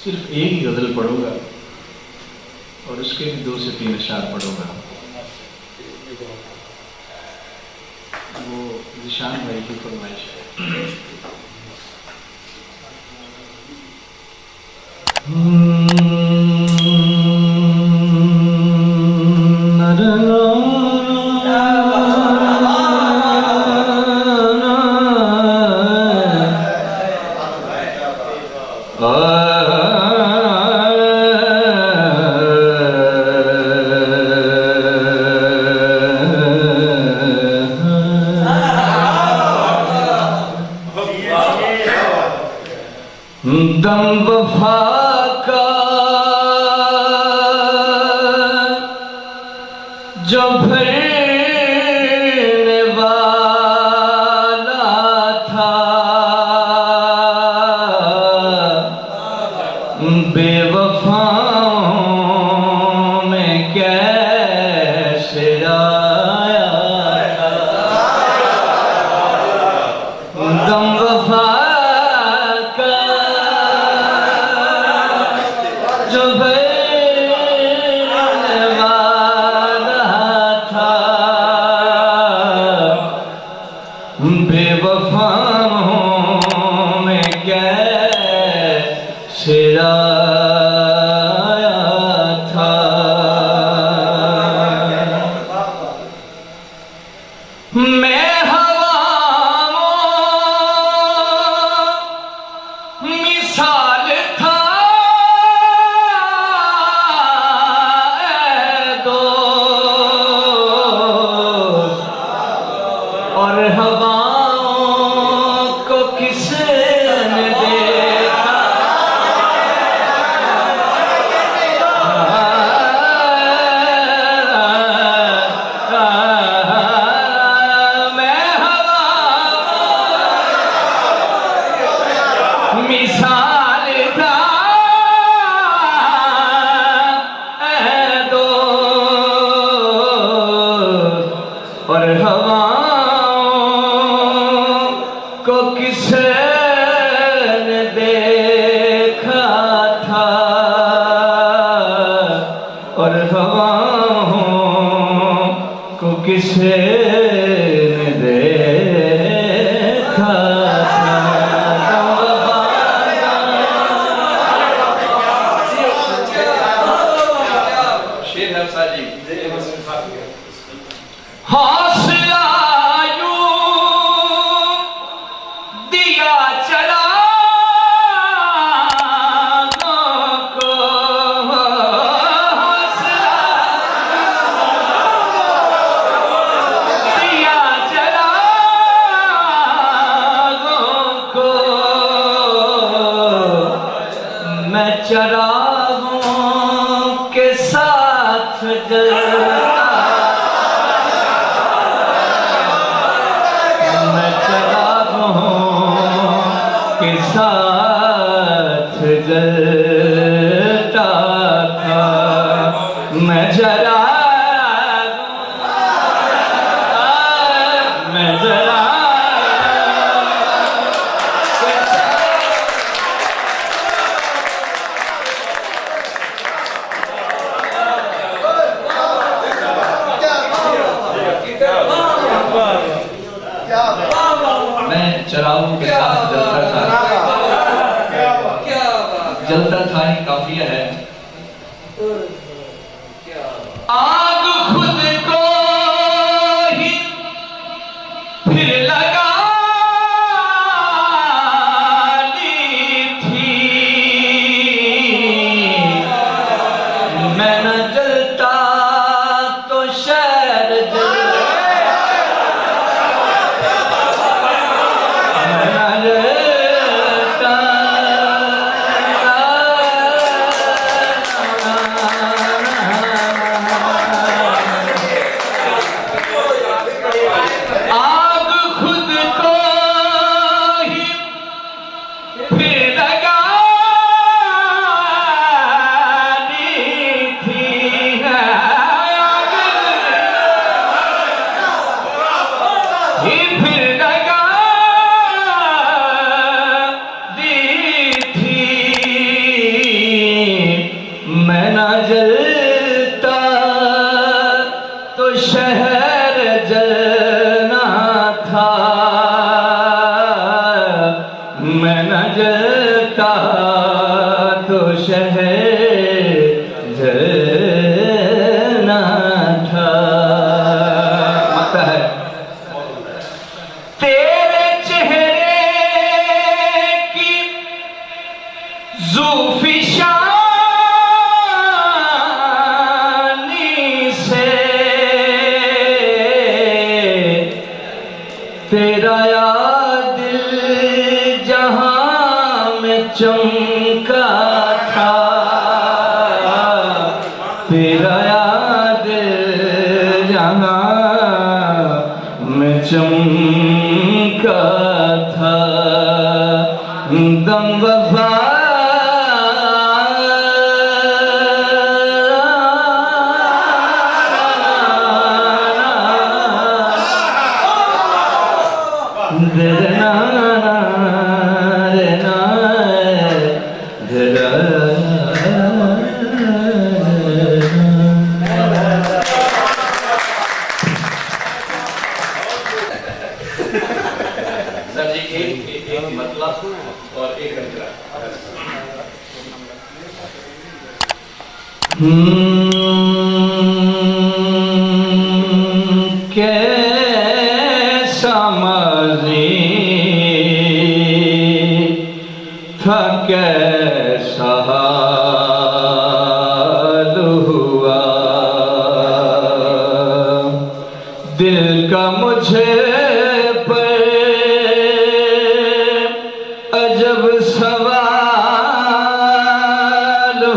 सिर्फ एक ही गज़ल पढ़ूंगा और उसके भी 2 से 3 अशआर पढ़ूंगा। वो निशान भाई की फरमाइश है। दम वफा का जो भरने वाला था, बेवफाओं में कैसे आया था। दम वफा जो भरने वाला था, बेवफाओं में कैसे आया था। मैं हवाओं मिसाल था और हवाओं को किसने देखा, मैं हवाओं मिसाल था दोस्त और हवा को किसने देखा था और हवाओं को किसने देखा था। शेर है साजी हौसला दिया चला को हौसला दिया चला को मैं चरागों के साथ जलता, मैं चरागों के साथ जलता था। मैं जरा मैं चरागों के साथ जलता था ही काफिया है। आग खुद को ही फिर लगानी थी, मैं न जलता तो शहर मैं ना जलता तो शहर जलना था, मैं न जलता तो शहर जलना था। आता है तेरे चेहरे की ज़ुल्फ़िशानी से तेरा याद जहां में चमका था, तेरा याद जहां में चमका था। दम वफा सर जी एक मतलब और एक अंतरा। कैसा माज़ी था, कैसा हाल हुआ, दिल का मुझे अजब सवाल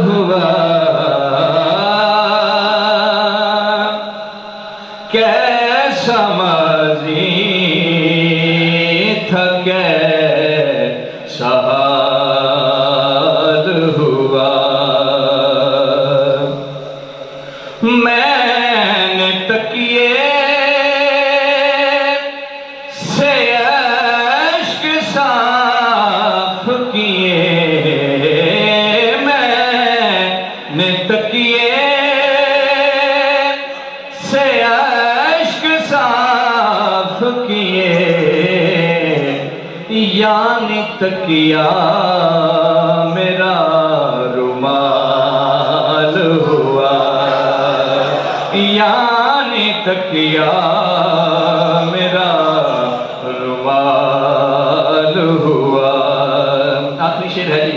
हुआ। कैसा माज़ी था, कैसा हाल हुआ, मैंने तकिए से अश्क साफ किए, मैंने तकिए से अश्क साफ किए, यानी तकिया मेरा रुमाल हुआ, यानी तकिया मेरा रुमाल हुआ। आखिरी शेर है जी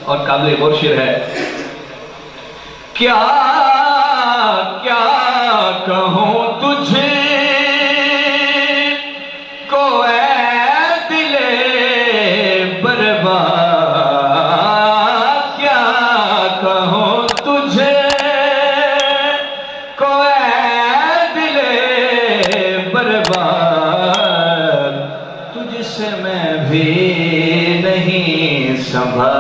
और काबिल गौर शेर है। क्या क्या कहूँ तुझे को ऐ दिले बर्बाद, क्या कहूँ तुझे को ऐ दिले बर्बाद, तुझसे मैं भी नहीं संभाल।